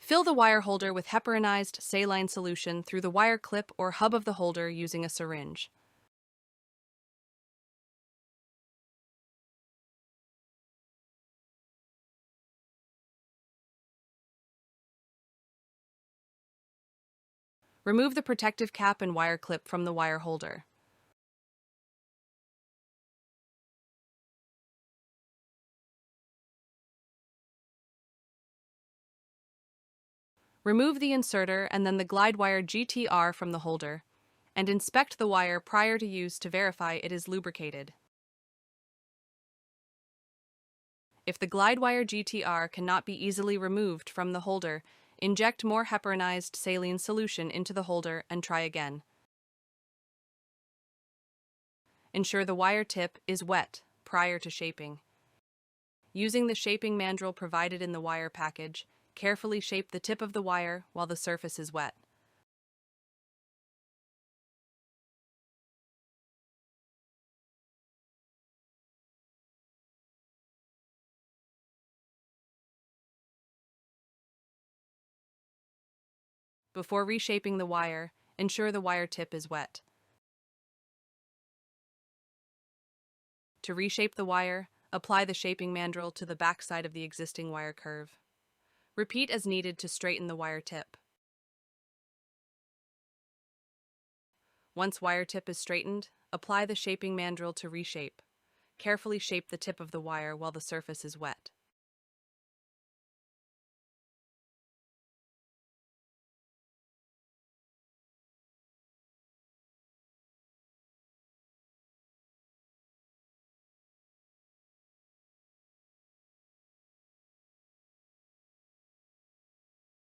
Fill the wire holder with heparinized saline solution through the wire clip or hub of the holder using a syringe. Remove the protective cap and wire clip from the wire holder. Remove the inserter and then the Glidewire GT-R from the holder, and inspect the wire prior to use to verify it is lubricated. If the Glidewire GT-R cannot be easily removed from the holder, inject more heparinized saline solution into the holder and try again. Ensure the wire tip is wet prior to shaping. Using the shaping mandrel provided in the wire package, carefully shape the tip of the wire while the surface is wet. Before reshaping the wire, ensure the wire tip is wet. To reshape the wire, apply the shaping mandrel to the back side of the existing wire curve. Repeat as needed to straighten the wire tip. Once wire tip is straightened, apply the shaping mandrel to reshape. Carefully shape the tip of the wire while the surface is wet.